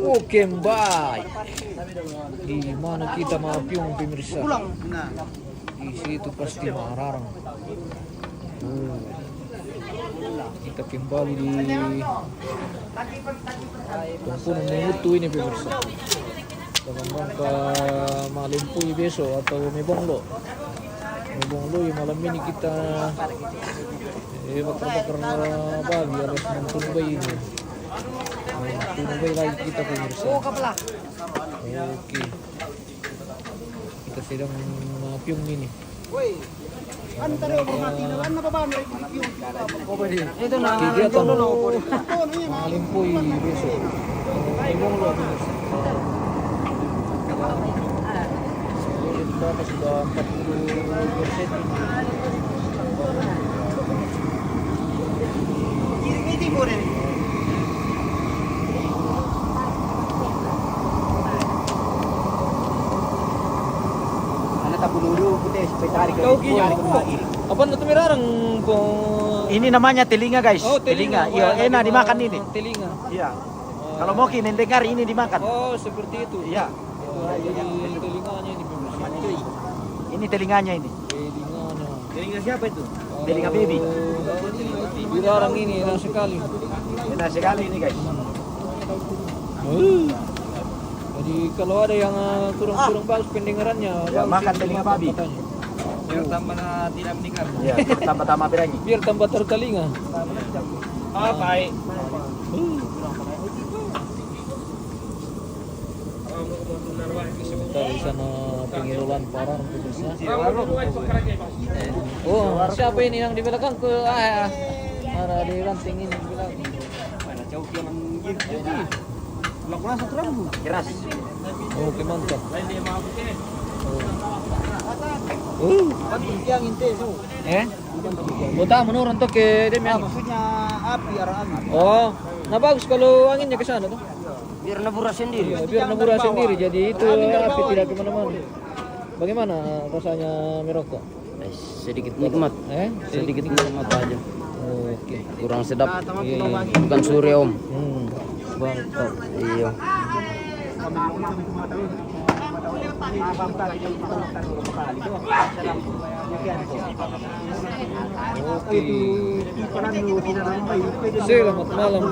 Oke, baik. Di mana kita mapiung pemirsa? Di situ pasti mararang. Kita kembali di Tumpunan Mengutu ini pemirsa. Dalam rangka Malimpui besok atau Mebonglo yang malam ini kita bakar-bakar babi alias mentunbai ini. Mentunbai lagi kita pemirsa. Oke. Kita sedang piung ini. Kegiatan Malimpui besok. Mebonglo pemirsa. Berapa sudah 40%. Kiri timur ini. Anak tak dulu putih sepetari ke. Apa itu mirarang po? Ini namanya telinga guys. Oh, telinga. Iya, enak dimakan ini. Telinga. Iya. Kalau mau kini dengar ini dimakan. Oh, seperti itu. Iya. Jadi telinganya ini pemirsa. Ini telinganya ini. Telinganya. Telinga siapa itu? Telinga baby. Dilarang ini enak sekali. Enak sekali ini guys. Jadi kalau ada yang kurang bagus pendengarannya, Ya, makan telinga babi. Katanya. Biar tambah tidak mendengar. Iya, tambah-tambah berani. Biar tambah tertelinga. Ah, baik. Kita di sana pengirulan parang pemirsa. Oh, siapa ini yang di belakang ke ada di ranting ini di belakang. Mana jauh yang gitu. Lakukan satu rambu. Keras. Oke, mantap. Yang inti itu. Buta menurun tuh ke demian. Maksudnya api arah angin. Oh, nah bagus kalau anginnya ke sana tuh. Biar nebura sendiri. Iya, biar nebura sendiri. Jadi itu api tidak kemana-mana. Bagaimana rasanya merokok? Sedikit nikmat. Sedikit nikmat aja. Oke. Kurang sedap. Iya. Bukan surya om. Mantap. Iya. Oke. Selamat malam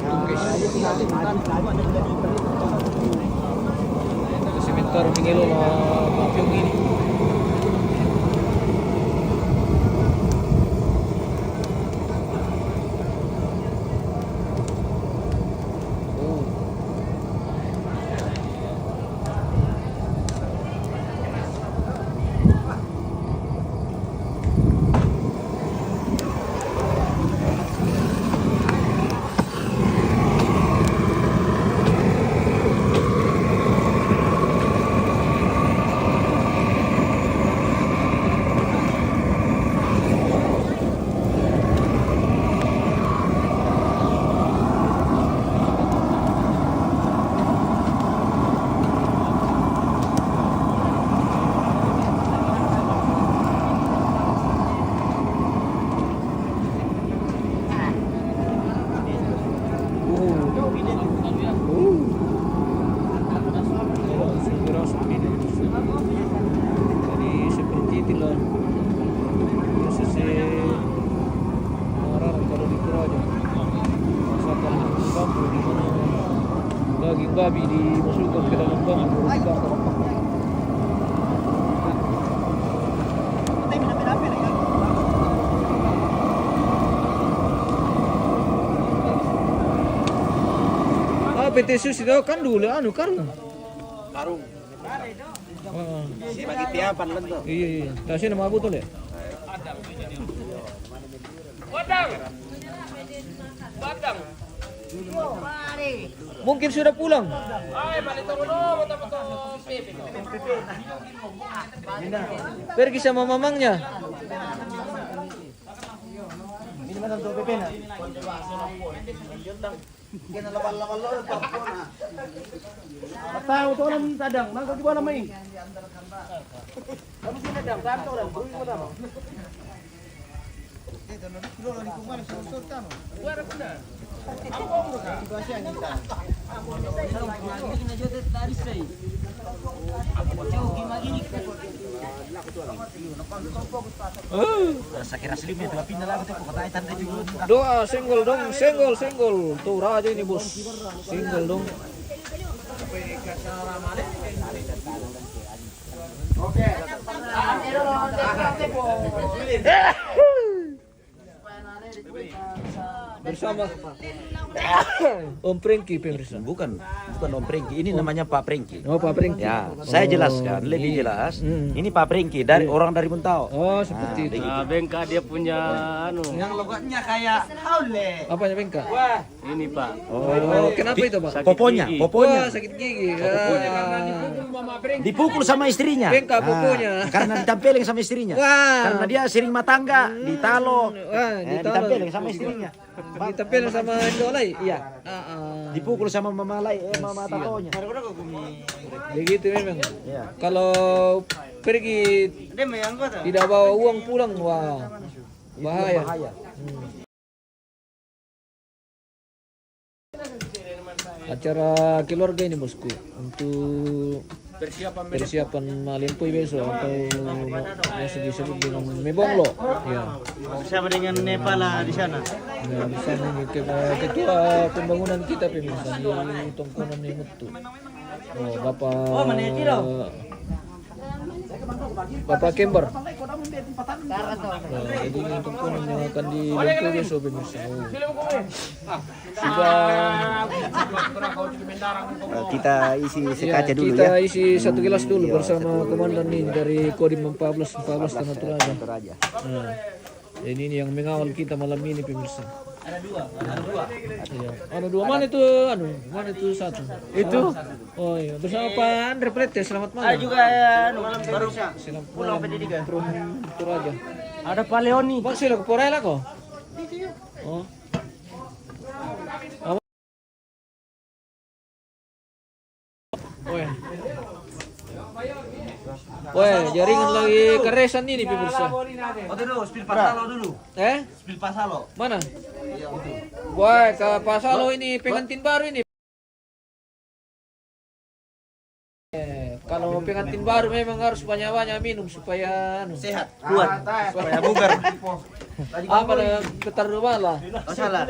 from guys. Sebentar minggu mapiung ini. Jadi seperti itulah prosesi mararang kalau di Toraja. Masakan bambu di mana daging babi dimasukkan ke dalam bambu dibakar. PT susi itu kan dulu karung. Si bagi tiapan lah tuh. Iya. Tasnya nama betul ya? Badang. Mungkin sudah pulang. Pergi sama mamangnya. Tahu tuh orang sadang, nangkau di mana main? Kamu sini sadang, tahu orang, beri mana? Doa senggol dong, senggol. Tuh raja ini bos, senggol dong. Bersama Om Prengki pemirsa. Bukan Om Prengki, ini namanya Pak Prengki. Oh Pak Prengki. Ya, saya jelaskan lebih jelas. Ini Pak Prengki dari orang dari Mentau. Oh seperti itu. Nah, Bengka dia punya Yang logonya kayak haule. Apanya bengkak? ini Pak. Oh kenapa itu Pak? Sakit Poponya, gigi. poponya. Wah sakit gigi. Dipukul sama istrinya. Bengkak Ah, poponya. karena ditampelin sama istrinya. Wah. Karena dia sering matangga, ditalo. Wah, Ditampelin sama istrinya. Ditempel sama Indolai. Iya. Ah, Dipukul sama mama tatonya. begitu memang. Iya. Kalau pergi tidak bawa uang pulang, wah bahaya. Acara keluarga ini bosku untuk persiapan Malimpui besok atau biasa disebut dengan Mebonglo. Ya. Bersama dengan Nepal di sana. Nah, di sana ini ketua pembangunan kita pemirsa di Tongkonan Mutu. Oh, Bapak Kembar. Jadi ini Tongkonan yang akan dibentuk besok pemirsa. Kita isi sekaca dulu kita ya. isi satu gelas dulu bersama komandan ini dari Kodim 14 Tanah Toraja. Nah, ini yang mengawal kita malam ini pemirsa. Ada dua. Mana itu satu? Itu. Oh iya, bersama Pak Andre Prete. Selamat malam. Ada juga baru Pulang pendidikan. Toraja. Ada Pak Leoni. Pak sila ke Porela ko? Oh. Weh, jaringan lagi keresan ini pemirsa. dulu, spill pasalo dulu. Spill pasalo. Mana? Wah, ke Pasalo ini pengantin baru ini. Kalau pengantin baru memang harus banyak-banyak minum supaya Sehat. Kuat. Supaya bugar. apa getar rumah lah. Oh salah.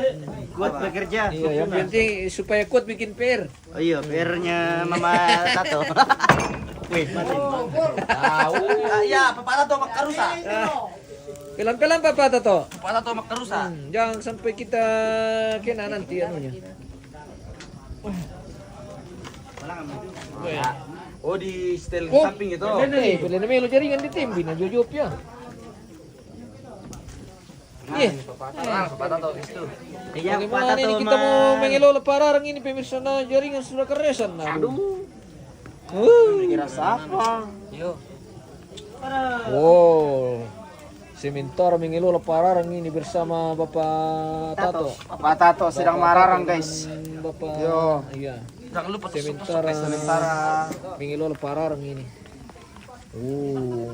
Kuat bekerja. Iya, yang penting supaya kuat bikin PR. Oh iya, PR-nya Mama Tato. Wih, mati. Ya, Papa Tato makarusa. Pelan-pelan Papa Tato. Papa Tato makarusa. Jangan sampai kita kena nanti anunya. Oh di setel Oh, samping itu. Pilih namanya lo jaringan di timbi na jujub ya. Iya. Papa Tato itu. Iya, Papa Bagaimana Tato ini kita mau mengelola pararang ini pemirsa na jaringan sudah keresan. Aduh. Kira siapa? Yo. Wow. Sementara mengelola pararang ini bersama Bapak Tato. Papa Tato sedang mararang, guys. Bapak. Yo. Iya. Jangan lupa Sementara mengelola pararang ini.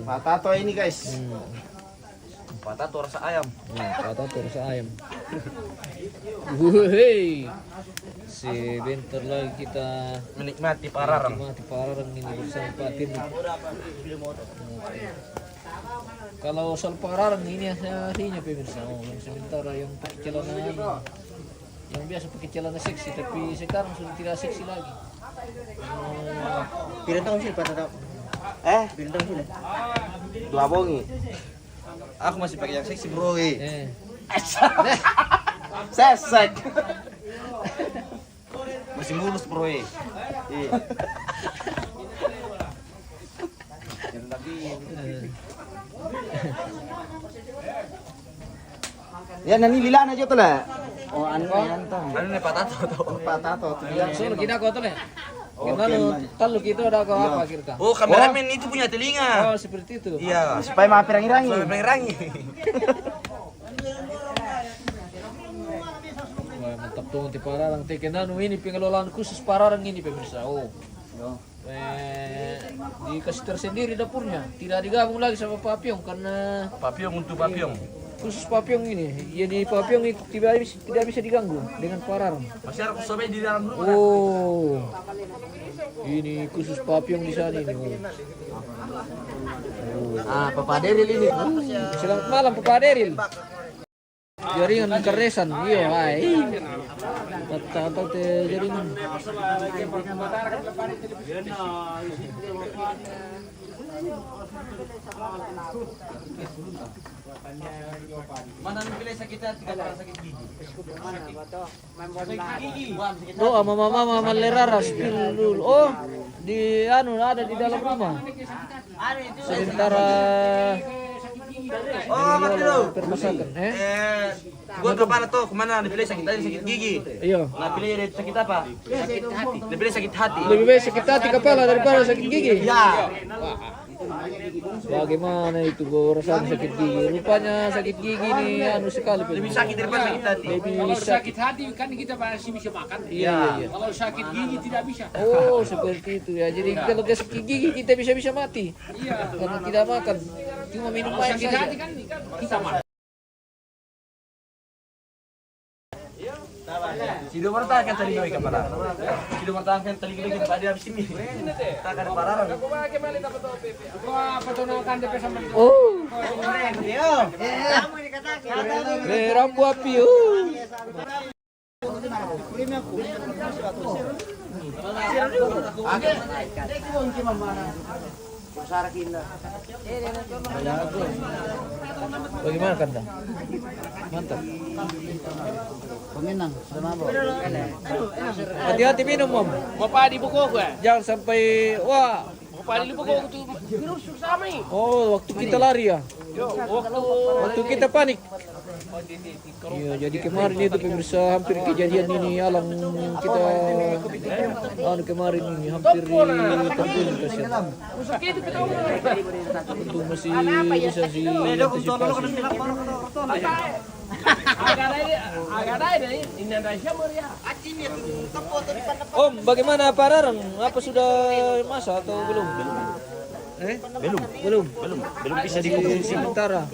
Pak Tato ini, guys. Pak Tato rasa ayam. Pak Tato rasa ayam. Wuhey. Sebentar lagi kita Menikmati pararang. menikmati pararang ini bersama Pak Tirni. Kalau soal pararang ini aslinya pemirsa. Oh, yang sementara yang pakai celana yang biasa pakai celana seksi tapi sekarang sudah tidak seksi lagi. Pilih tahun sih Pak Tato. Pilih tahun sih. Dua bongi. Aku masih pakai yang seksi, bro. Sesek. Masih mulus, bro. Iya. Ya nani lilaan aja tuh lah. Oh, anu antang. Anu nih Pak Tato tuh. Pak Tato tuh. Langsung kita kau tuh ya. Kalau kita ada kau apa kira? Oh, kameramen itu punya telinga. Oh seperti itu. Iya. Supaya maaf rangi-rangi. Rangi. Wah, mantap tuh di pararang teken anu ini pengelolaan khusus pararang ini pemirsa. Oh. Dikasih tersendiri dapurnya, tidak digabung lagi sama Papiong karena Papiong untuk Papiong. khusus Papyong ini. Jadi Papyong itu tidak bisa diganggu dengan pararang. Masih harus sampai di dalam rumah. Oh, ini khusus Papyong di sana ini. Ah, Papa Deril ini. Selamat malam Papa Deril. Jaringan keresan, iya, hai. Kata teh jaringan. Mana pilih sakit hati kalau sakit gigi? Doa mama maleraras dulu. Oh, di ada di dalam rumah. Sementara Mati dulu. permasakan, Gua kemana tuh? Kemana? Dipilih sakit hati, sakit gigi. Iya. Nah, pilih sakit apa? Sakit hati. Dipilih sakit hati. Lebih baik sakit hati kepala daripada sakit gigi. Ya. Bagaimana itu gue rasain sakit gigi? Rupanya sakit gigi nih anu sekali. Lebih sakit daripada sakit hati. Lebih Kalau sakit. sakit hati kan kita masih bisa makan. Iya. Kalau sakit gigi tidak bisa. Oh seperti itu ya. Jadi kalau dia sakit gigi kita bisa mati. Iya. Karena tidak makan, cuma minum Kalau air sakit saja. hati kan kita makan. Sido martakan tali kami kepala. Sido martakan tali kami pada habis ini. Tak ada pararang. Apa tuh nakan DP sama Oh. Rambu api. Bagaimana kanda? Mantap. Peminang, sudah mabok. Hati-hati minum om. Bapak di buku gue. Jangan sampai wah. Bapak di buku tuh virus sama ini. Oh waktu kita lari ya. Waktu Waktu kita panik. Iya, jadi kemarin itu pemirsa hampir kejadian ini alam kita kemarin ini hampir terbunuh kasihan. Untung masih bisa sih antisipasi. agak ada ini Indonesia meriah. Om, bagaimana pararang? Apa sudah masak atau belum? Belum bisa dikonsumsi sementara.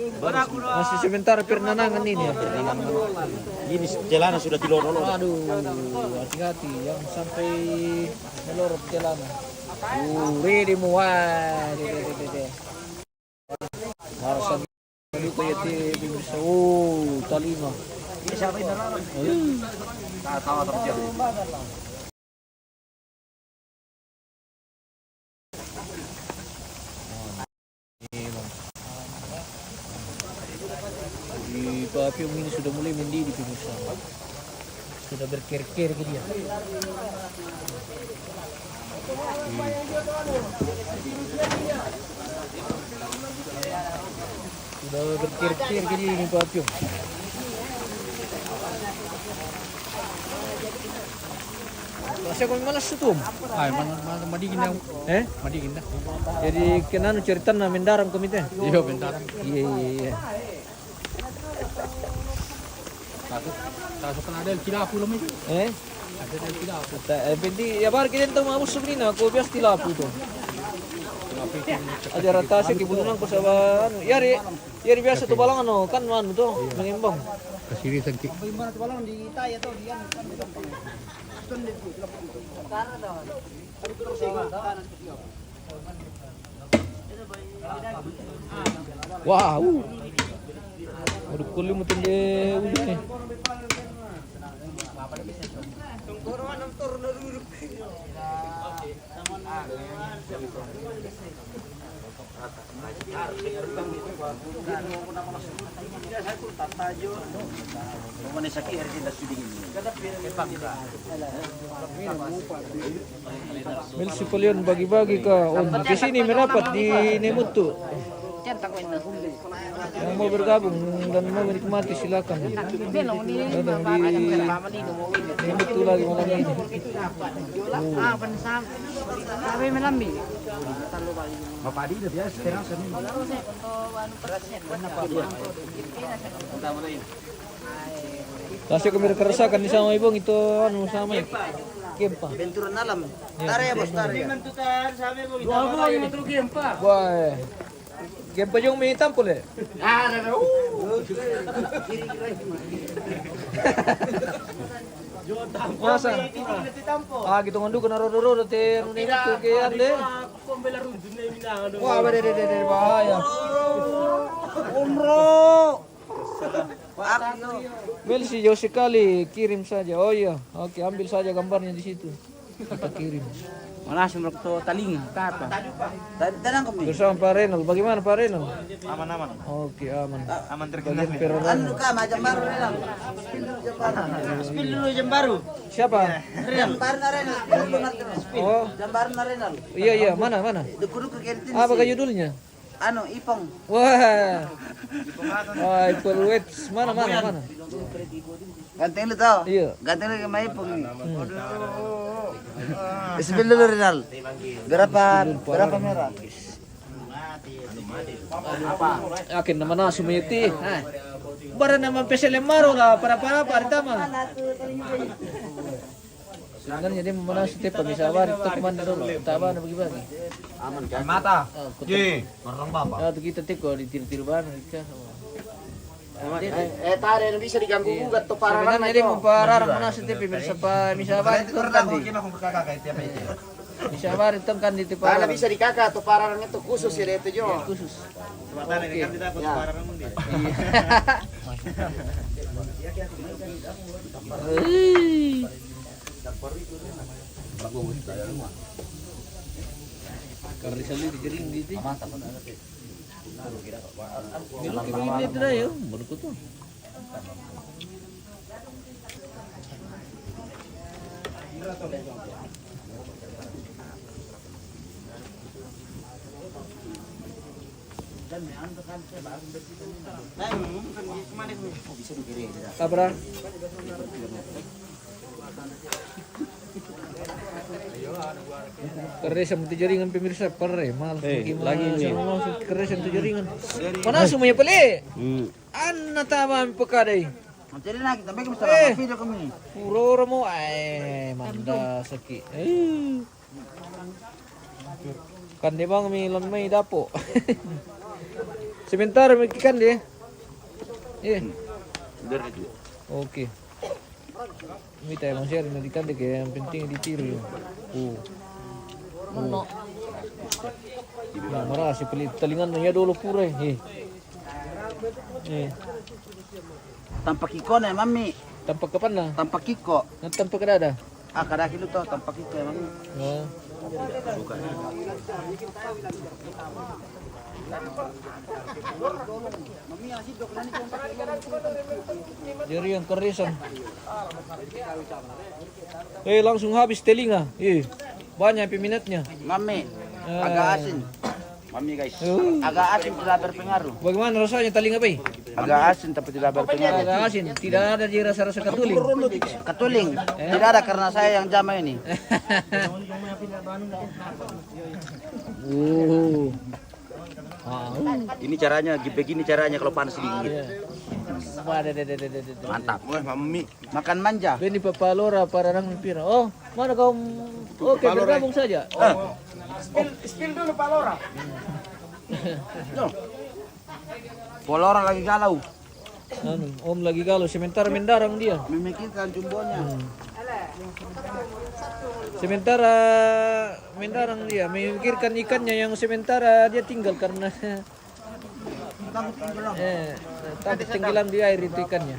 Masih sementara pernanangan ini. Ini celana sudah dilorong. Aduh, hati-hati jangan sampai melorot celana. Ready mo de. Harus dito yati bisa. Oh, talima. Ini siapa yang darah? Tahu atau tidak? Di Papyong ini sudah mulai mendidih pemirsa. Sudah berkir-kir ke dia. Sudah berkir-kir ke dia ini Papyong. Masih kau malas itu om? Ay, mana madigin na. Madigin na. Jadi kenapa cerita na mendaram komite? Iyo, bentaran. Iya. Tasok na dahil kilapo naman ito. Ada dahil kilapo. Pwede, ya bar kita tahu mau sabrina, ko bias tilapu to. Ada rata sa kibulunan ko sa ano. Yari biasa to balang ano, kan ano to, nangimbang. Kasirisan ki. Wow. Udah kulit mutin deh udah nih. Mil si Polion bagi-bagi ka. Om, ke sini merapat di Nemutu. Yang mau bergabung dan mau menikmati silakan. Datang di Nemutu lagi malam ini. Kasi kami kerasakan di sama ibong itu anu sama ya. Kempa. Benturan alam. Tare ya bos, tare ya. Wah. Game pa yung may tampol eh. Masa? Gitu ngandu kena rodo-rodo te nunit ko kaya ande. Wah, bere bahaya. Umro. Bel si jauh sekali, kirim saja. Oh iya, oke ambil saja gambarnya di situ. Kita kirim. Mana sih mereka taling kata. Tenang kami. Bersama Pak Renal, bagaimana Pak Renal? Aman-aman. Oke aman. Aman terkenal. Bagian perorangan. Anu kah macam baru Renal. Spill dulu jam baru. Siapa? Jam baru na Renal. Spill dulu nanti. Oh, Jam baru na Renal. iya mana? Dukuduk ke kentin. Apa judulnya? Anu Ipong. Wah. Wah, Apple Watch. Mana? Ganteng lu tau? Iya. Ganteng lu sama Ipong nih. Spill dulu Renal. Berapa merah? Akin naman na sumiti. Bara naman pesel maro lah para tama. Sebenarnya dia memanah setiap pemisawan itu kemana dulu? Taba na bagi-bagi. Aman kan? Mata. Ji, marang bapak. Ah, kita tiko di tir-tir ban ka. Tadi yang bisa diganggu gugat tuh Sebenarnya dia mempararang mana setiap pemirsa pemisawan itu kan di. Misawan itu kan di tipe. Karena bisa di kakak tuh pararang itu khusus ya itu jo. Khusus. Mata ini kan tidak aku parang mundi. Karena sali dijering gitu. Ini itu dah ya, menurutku tuh. Abra. Keresan itu jaringan pemirsa pare malas lagi keresan itu jaringan. Mana semuanya pele? Anna tama pekadai. Jadi nak kita bagi masalah video kami. Puro mo manda saki. Kan di bang milon may dapo. Sebentar kan dia. Oke. Ini tayo mang share na dikan kaya yang penting ditiru. Nah, marasi pelit talingan niya dulu pura Tanpa kiko na mami. Tampak kapan na? Tanpa kiko. Tampak ka ada? Kada kilo to tanpa kiko ya mami. Oh. Jadi yang keresan. Langsung habis telinga. Banyak peminatnya. Mami, agak asin. Mami guys, agak asin tidak berpengaruh. Bagaimana rasanya telinga, Bay? Agak asin tapi tidak berpengaruh. Agak asin, tidak ada di rasa-rasa katuling. Katuling, tidak ada karena saya yang jama ini. Ini caranya, begini caranya kalau panas digigit. Mantap. Wah, mami. Makan manja. Beni papalora para nang pira. Oh, mana kau? Oke, bergabung saja. Spill dulu Pak Lora. Polora lagi galau. Om lagi galau, sementara mendarang dia. Memikirkan jumbonya. Sementara mendarang dia, memikirkan ikannya yang sementara dia tinggal karena takut tenggelam di air itu ikannya.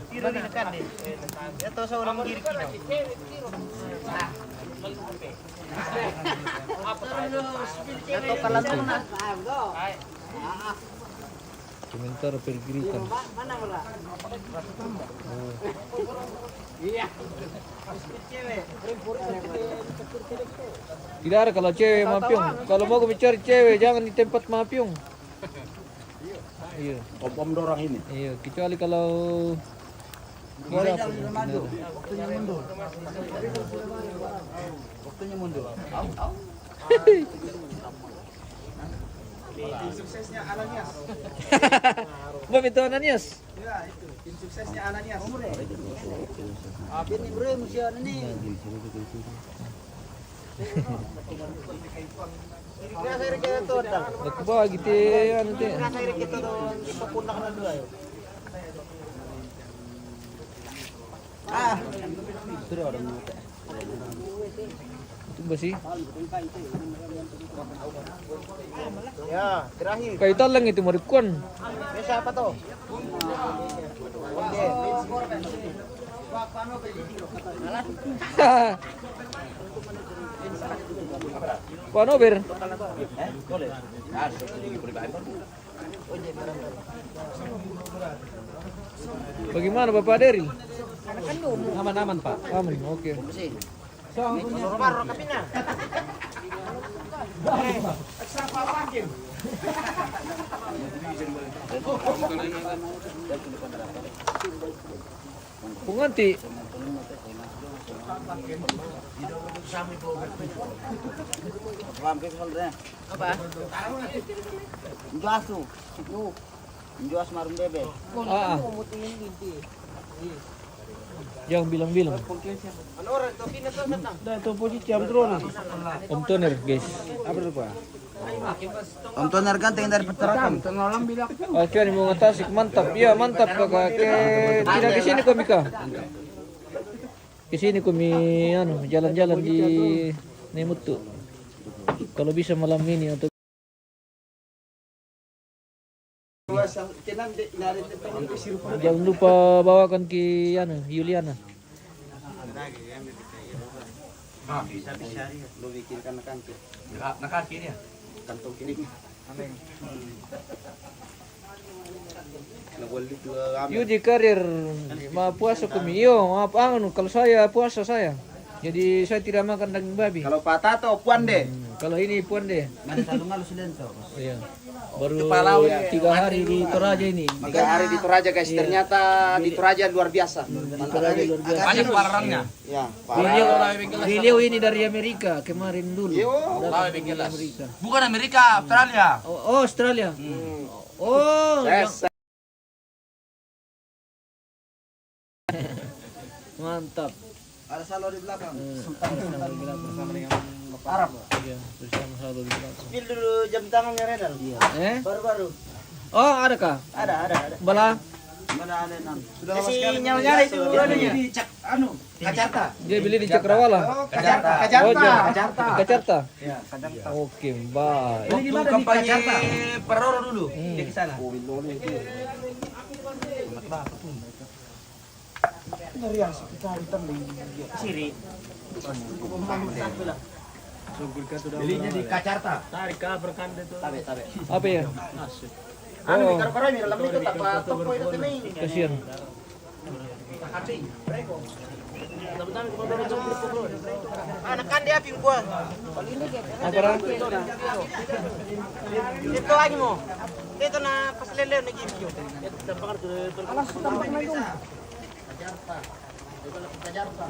Sementara pergirikan. Tidak ada kalau cewek mapiung. Kalau mau mencari cewek jangan di tempat mapiung. Iya. Om dorang ini. Iya, kecuali kalau Boleh jalan maju. Waktunya mundur. Waktunya mundur. Tim suksesnya Ananias. Bom itu Ananias. Ya, itu. Tim suksesnya Ananias. Ini bro, musuh ini. Nagbagi ti ano ti. Itu ba sih? Ya, terakhir. Kayo talang itu marikuan. Siapa tuh? Paano ber? Bagaimana Bapak Deril? Aman-aman, Pak. Aman, oke. Kung nganti, Apa? Juas tuh. Juas marun bebe. ah, yang bilang-bilang. Ano oras to? Pinatang natang. Dan itu posisi jam drone. Om Toner, guys. Apa itu, Pak? Om Toner ganteng dari petarakan. Oke, ini mau ngetasik, mantap. Iya, mantap kakak. Tidak ke sini kami kak. Ke sini kami anu jalan-jalan di Nemutu. Kalau bisa malam ini atau jangan lupa bawakan ke anu Yuliana. Bisa lu bikinkan kantong. Nakaki niya. Kantong kini. Nagwali tuh Yo di karir puasa kami. Yo, anu kalau saya puasa saya. Jadi saya tidak makan daging babi. Kalau patah tuh puan deh. Kalau ini puan deh. Satu ngalu silenso. Iya. Baru 3 hari di Toraja ini. 3 hari di Toraja guys. Ternyata di Toraja luar biasa. Toraja luar biasa. Banyak parangnya. Ya, Beliau ini dari Amerika kemarin dulu. Dari Amerika. Bukan Amerika, Australia. Oh, Australia. Oh, Yes. mantap. Ada salo di belakang. Bersama dengan Arab. Iya, bersama selalu di belakang. Spill dulu jam tangannya Renal. Baru-baru. Oh, ada kah? Ada. Bala. Mana ada enam. Sudah lama sekali. Nyala itu anunya. Di Kacarta. Dia beli di Cakrawala. Kacarta. Oh, Kacarta. Kacarta. Ya, Kacarta. Oke, baik. Waktu kampanye Peroro dulu, dia ke sana. Siri. Belinya di Kacarta. Apa ya? Anu di karo-karo ini dalam itu tak toko itu nih. Kasihan. Anak kan dia ping gua. Apa ra? Itu lagi mo. Itu na pas lele na gibyo. Alas tampang na itu. Kajarta.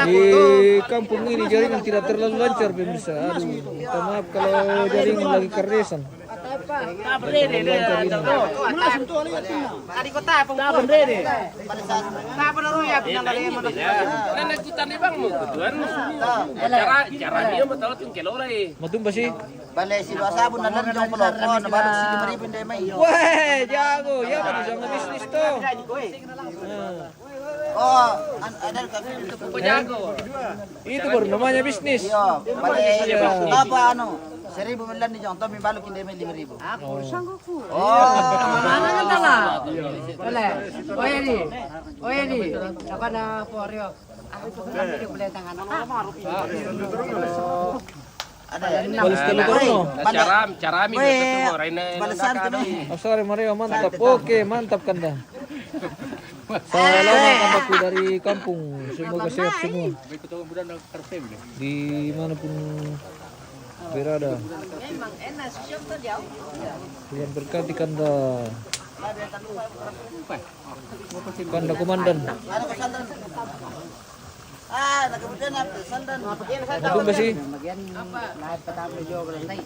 Di kampung ini jaringan tidak terlalu lancar pemirsa. Aduh, minta maaf kalau jaringan lagi kerdesan. Tadi kota apa? Tak bener deh. Tak bener ya pinang dari mana? Nenek kutan ni bang mo kutuan. Cara dia betul tu kelore. Matumba sih. Bale si sabun na lang yung peloko na baru si Maripin deh mai. Weh, jago. Ya kan bisa ngebisnis tuh. Oh, ada kami itu Jago. Itu baru namanya bisnis. Iya, bale apa anu? 1,000 melan ni jong, Tommy balo kinde may 5,000. Ako, sanggup. Oh, Mana nga tala? Wala. Oye di. Saka na poryo. Ako ito kami di boleh tangan. ada. Balis telepon no. Cara mi betul mo Raina. Balasan tu nih. Sorry Mario, mantap. Oke, mantap Kanda. Salam kampakku dari kampung. Semoga sehat semua. Di manapun berada. Memang enak. Siapa dia? Tuhan berkati Kanda. Kanda komandan. Ano ka sandan? Ah, nagkabutan na sandan. Matumba sih. Bagian lahat pa tayo medyo balay.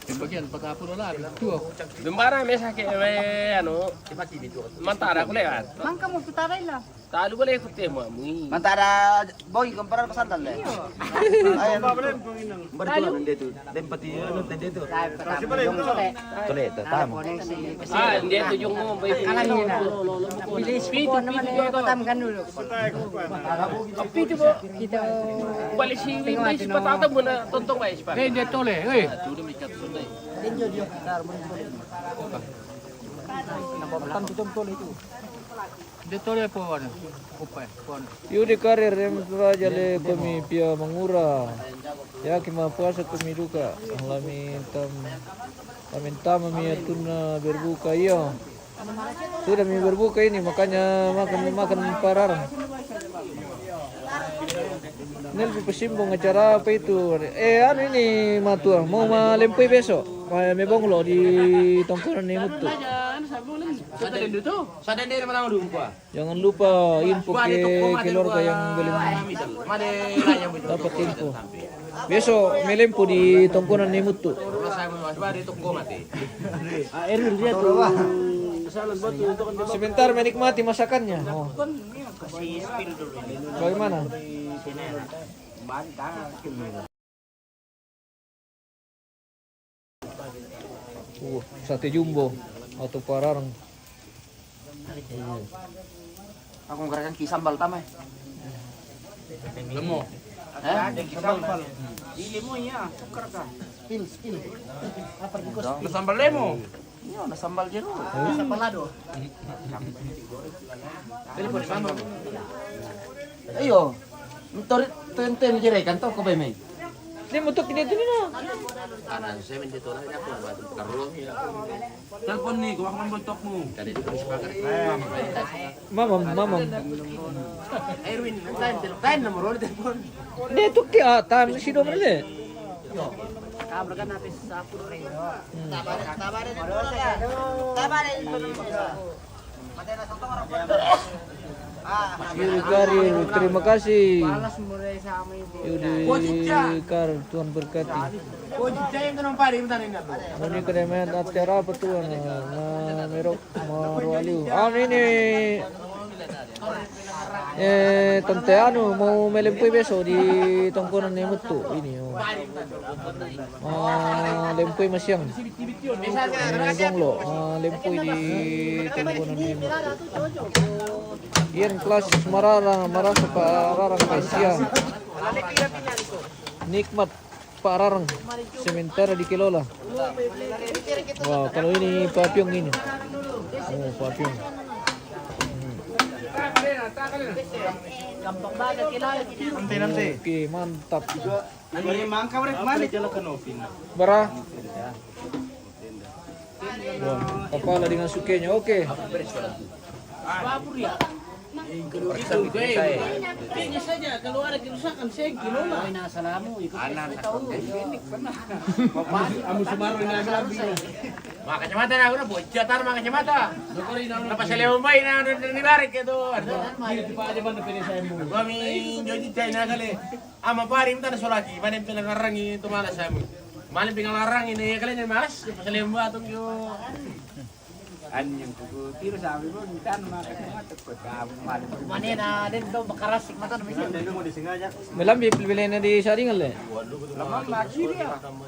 Bagian pagkapon wala, bituak. Dumbara may sakit may ano. Mantara ko lewat. Mangka mo putaray lang. Talo ko lewat tema mui. Mantara boy kumpara pasandal le. Ayan. Bertuan dito. Dan pati ano dito. Dahil pagkapon yung sole. Tuloy, tama. Ah, hindi ito yung mo. Alam niyo na. Bilis po naman ko tam ganulo. Pito mo. Kita Balisi may patata mo na tontong mais pa. Hindi tole, eh. Hindi tole po ano. Upay, po ano. Yudi karir rem jale kami pia mangura. Ya kima puasa kami duka. Lamin tam mi tuna berbuka iya. Sudah mi berbuka ini makanya makan pararang. Nel pasimbong acara apa itu? Anu ini matua mau malempui besok. May bonglo di tongkonan ni Mutu. Jangan lupa info ke keluarga yang belum dapat info. Besok melempu di tongkonan ni Mutu. Sebentar menikmati masakannya. Oh. Bagaimana? Sate jumbo atau pararang. Aku ngerakan ki sambal tamay. Lemo. Sambal. Ili mo iya, sukar ka. Spin. Nasambal lemo. Iya, na sambal jero. Sapalado. Ayo. Mentorit tenten jere kan to ko bay may. Ini mutuk ini na. Telepon nih, gua akan bentok mo. Mamam. Erwin, tayo nomor telepon. Ini tukti tam si domrele. Kabra kan natin sa puno rin. Yudi karir, terima kasih. Malas mulai sa amin. Yudi karir, Tuhan berkati. Ini keremen acara apa Tuhan? Na merok marualiu. Ini tante anu mau melempui besok di tongkonan ni Mutu ini. Lempui masyang. Gonglo, lempui di tongkonan ni Mutu. Iyan kelas marasa pararang Asia. Nikmat pararang sementara di Kelola. Wow, kalau ini papyong ini. Oh, papyong. Gampang banget kilala. Oke, mantap. Ini mangka rek malik. Bara. Wah, kepala dengan sukenya. Oke. Kayaknya saja kalau ada kerusakan saya kilala. Ay nasalamu ikut tahu. Amo sumaro na grabe. Mga kacamata na ako na, bujatar mga kacamata. Tapos sa lewambay na nilarik ito. Hindi pa aja man pinasay mo. Kami joji tayo na kali. Ama pari mo na solaki, manim pinangarang tumala sa mo. Malim pinangarang ini kali niya malas, sa lewamba itong yung... Anyang ko tiro sa amin mo, kan makakita ko ka malim. Manena din daw makarasik mata namin. Melambi pilih na di saringan le.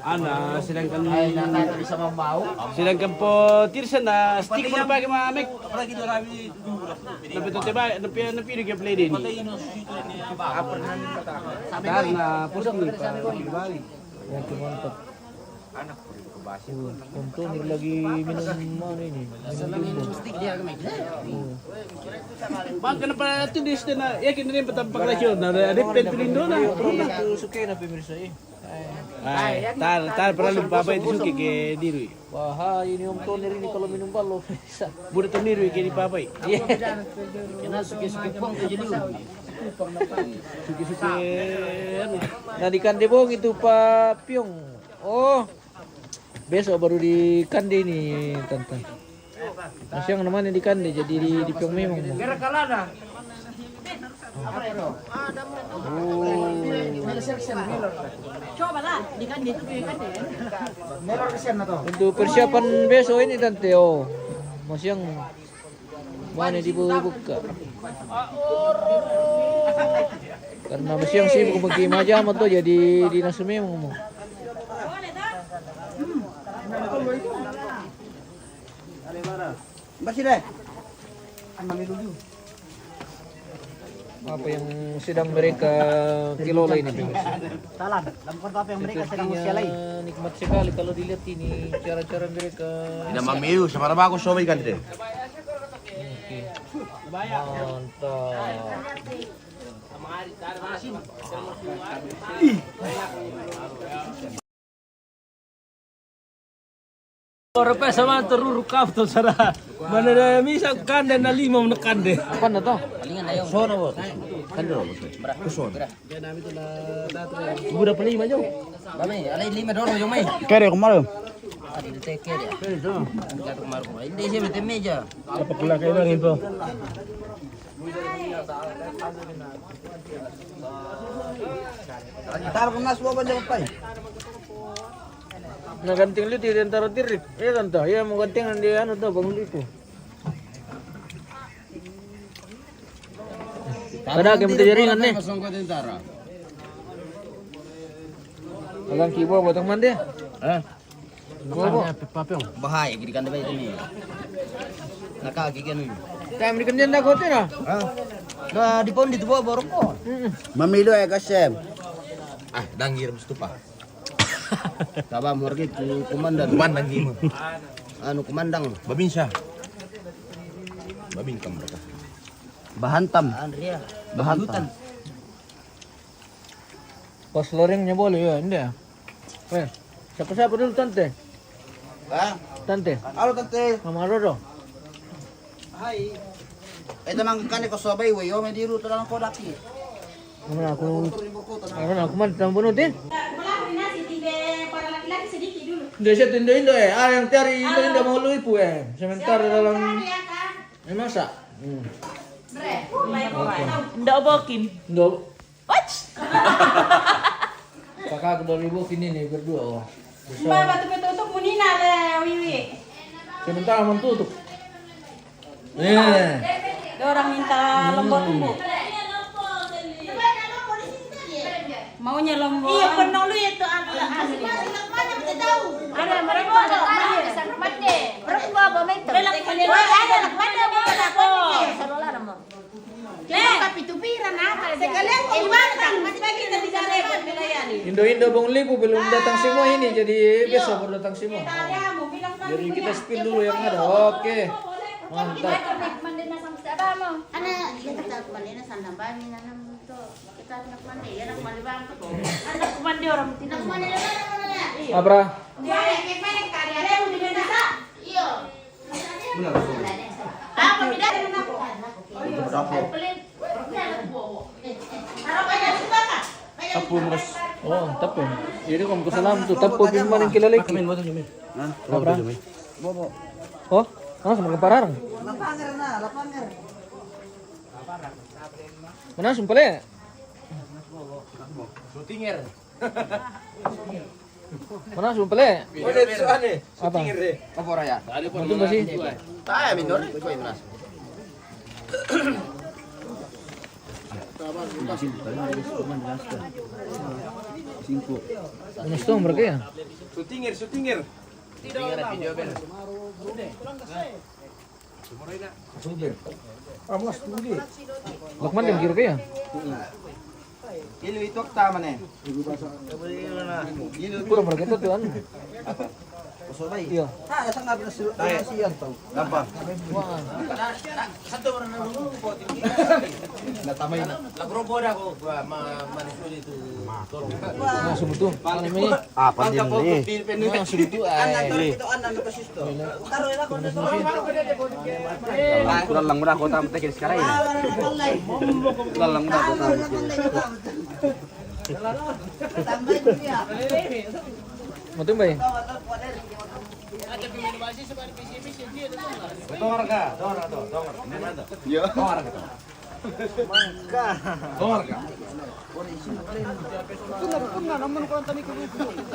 Ana silang kan Ay nakita sa mambaw. silang kan po tirsa na stick mo pa kay mamek. Napito te ba napili kay play din. Karena pusing ni pa bali. Oke, mantap. Kontonir lagi minum mana ini? Minum jumbo. Bang kenapa tulis na yakin na rin patang paglasyon na depend pilin doon na. Itu suka na pemirsa eh. Ay, tar perlu babay disuki ke diri. Wah, ini Om Tonir ini kalau minum balo bisa. Budak tuniru ke di babay. Kena suki-suki pong jadi Suki-suki. Nah di Kandebong itu Pak Pyong. Oh, besok baru di Kande ini tante. Siang namanya di Kande jadi di Pyong memang. Gara kalana. Coba lah, dikan dito kan Untuk persiapan besok ini tante, oh masih yang mana dibuka? Karena masih yang sibuk bagi majam tuh jadi dinas memang. Bersih deh. Apa yang sedang mereka kelola ini? Talan, lampor apa yang mereka sedang Sepertinya nikmat sekali kalau dilihat ini cara-cara mereka. Ina mamiu, sama bagus sobat kan deh. Oke. Mantap. Orang pa sama teruruk kau tu sana. Mana dah misa kande na lima menekande. Apa na to? Sono bos. Kan dulu bos. Kuson. Budak pelima jauh. Bame, alay 5 dolo yung may. Kere kemarin. Adi de take care ya. Gato kemarin ko. Hindi siya may meja. Apa pula kau orang itu? Taruh kemas bawa jawab pai. Naganting lu di antara tirik. Iya tante, ya mau ganting di anu tuh bangun itu. Ada game jaringan nih. Agang kibo batang mandi. Bobo. Bahaya gidi kan ba ito ni. Nakagigan yun. Time di kanyan na kote na. Na di pon dito ba borok ko. Mamilo ya kasem. Ah, dangir mesti pa. Taba mo rin ku komandan. Kumandang gimo. Ano komandang? Babin siya. Babin kam berapa? Bahantam. Andrea. Bahantam. Pas loringnya boleh ya, hindi ah. Siapa dulu tante? Ah, Tante, halo tante. Mama Roro. Hai. Ito nang kani ko sabay we, yo may diru to lang ko dati. Mana aku man tambunut eh? Para laki-laki sedikit dulu. Hindi siya tindo-indo eh. Ah, yang cari indo-indo mau lu ipu eh. Sementara dalam Ya kan? masak. Bre, baik-baik. Ndak bokin. Indo. Kakak aku 2000 kini nih berdua. Oh. Mbak batu betul munina le wiwi. Sementara mentutup. Dia orang minta lombok. Maunya lombok. Iya, penuh lu itu ada. Ada mereka ada mande. Berapa momentum? Ada anak mande bukan aku. Sarola nama. Tapi tupiran apa? Sekalian gimana? Masih bagi kita bicara melayani. Indo-indo Bang Lipu belum datang semua ini, jadi besok baru datang semua. Jadi kita spill dulu yang ada. Oke. Mantap. Ana kita tak mandi na sana bani na nam to. Kita nak mandi ya nak mandi bang to. Anak mandi orang tidak mandi na ya. Abra. Dia ke mana karya dia udah bisa. Iya. Apa tidak ada nak. Oh, tapo. Ini kamu kesalam tuh tapo gimana yang kilala iki. Abra. Bobo. Oh, sama kepararang. Lapanger na, lapanger. Mana sumpale? Shootinger. Mana sumpale? Udah soalnya. Apa? Apa raya? Itu masih. Tayo minor, ko imas. Minus tuh mereka ya. Shootinger. Lokman yang kira ya. Ilu itu tama ne. Kurang mereka itu tuh anu. Usobay. Iya. Ha, sa nga siyan to. Gapa. Wah. Natamay na. Lagrobo na ko manisuli itu. Nah, subuh Ano may? Ah, pandin ni. Nah, subuh ay. Ito anan na pasisto. Taro ila ko. Lalang muna ako tama tekis karay. Lalang muna ako tama. Matung ba?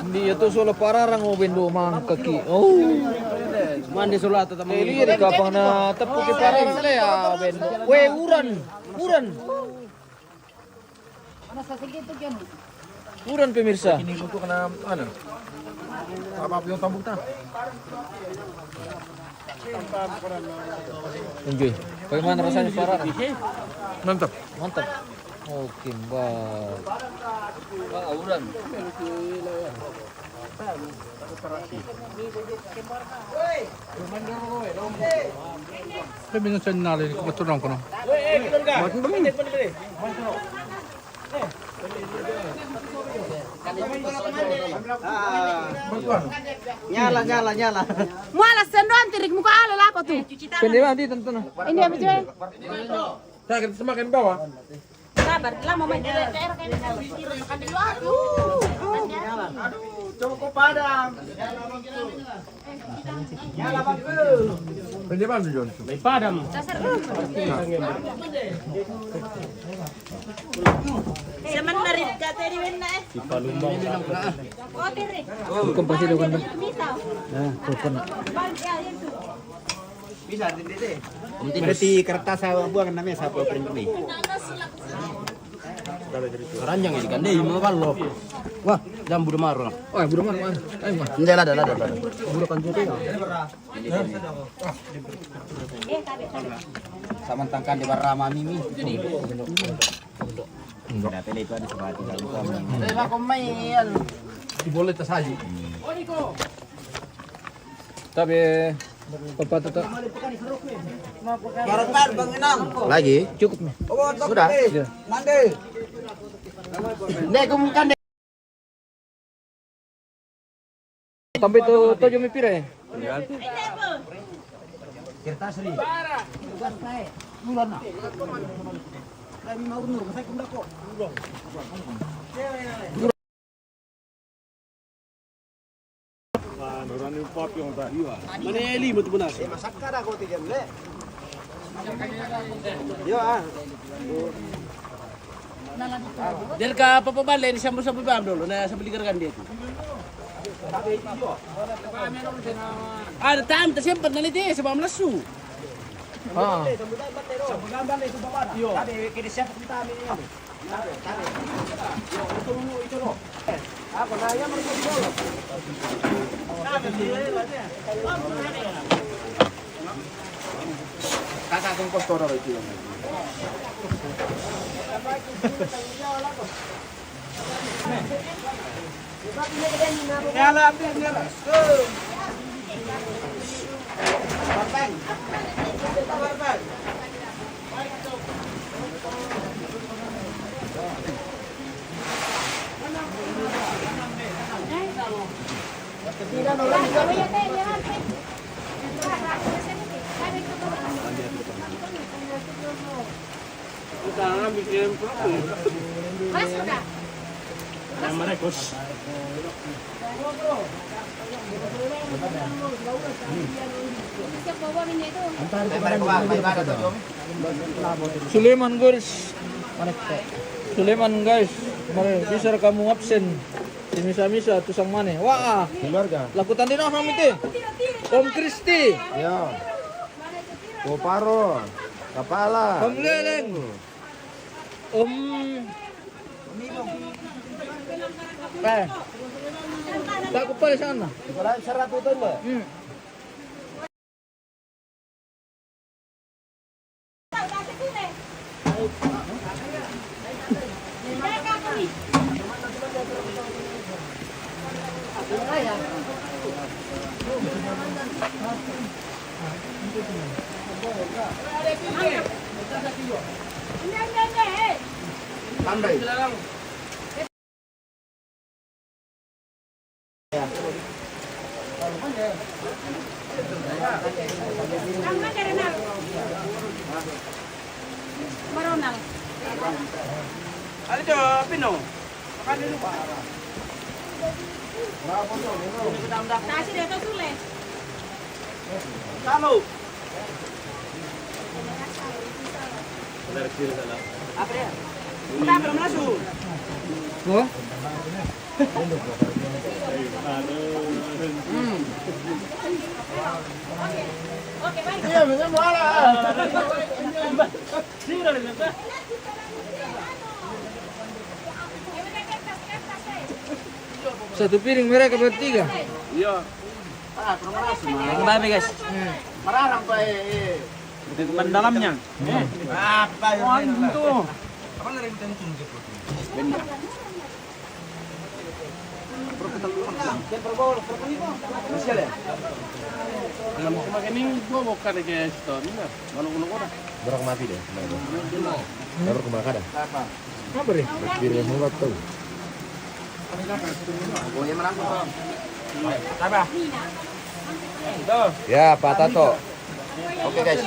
Hindi ito solo pararang mo bendo mangkaki. Oh. Mandi sulata tamang Eli ka pang na tapu ke pararang le ya bendo. We uran. Uran pemirsa. Ini ko kena ano? Apa yung tambok na? Enjoy. Bagaimana rasanya pararang? Mantap. Mantap. Oke, mbak. Uran. Sabi nga sa nalin ko paturang ko no. Nyala. Muala sendon tirik muka ala lako tu. Pwede ba di tanto na? Ini apa cuy? Sakit semakin bawah. Sabar, lama main daerah kayak makan di luar. Cukup padam. Pwede ba John? may padam. Zaman narit ka tadi wena eh. Oh tirik. Bukan pasti dokan ba? Bisa. Nah, bukan. Bisa dede. Berarti kertas saya buang namanya siapa print ini? Ranjang ini kan deh mau kalau. Wah, jambu demaro. Oh, buru mana? Ayo mah. Enggak ada. Buru kan juga. Samantangkan di barama mimi. Enggak tele itu ada seperti dalam kami. Ako may Ibolet tas haji. Tapi papatata Barat Bang Enam. Lagi? cukup nih. Sudah. Ya. Nek kumkan Sampai tu tujuh mipira ya. kertas ri. Maneli mo tubunas. Masakara ko tiyan le. Yo ah. Del ka papabali ni sambo sa bibam dulu na sa balikan dia. Ada time ta siyempre naliti sa pamlasu. Ah. Kakak kong pastor itu. Mas sudah. Siap bawa minyak itu. Sulaiman guys. Sulaiman guys. Mari bisa kamu absen. Di misa-misa tusang mana? Wah. Keluarga. Lakukan din ako miti. Om Kristi. Ya. Koparo. Kapala. Om Leleng. Om Laku pala sana. Wala sarap ito ba? Tambay. Maronal. Ano to, Pino? Makan dulu, Pak. Nasi dia tu sule. Salo. Oh? Satu piring mereka bertiga. Yang babi guys. Mararang pa eh. Ban dalamnya. Apa yun? Itu. Alam ko magaling gua bukan kayak stone na. Malu-malu ko na. Berang mati deh. Baru kemana dah? Apa nih? Piring mulut tuh. Ya, Pak Tato. Oke guys.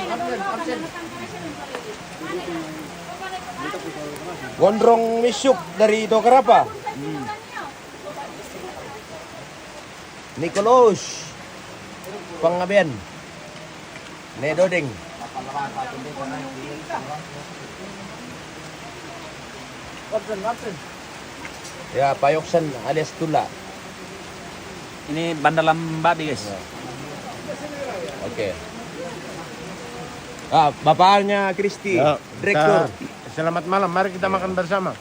Gondrong misuk dari Dokerapa. Nicholas Pangabian. Nedoding. Ya, Payoksan alias Tula. Ini ban dalam babi guys. Oke. Ah, bapaknya Kristi, direktur. Selamat malam, mari kita makan bersama.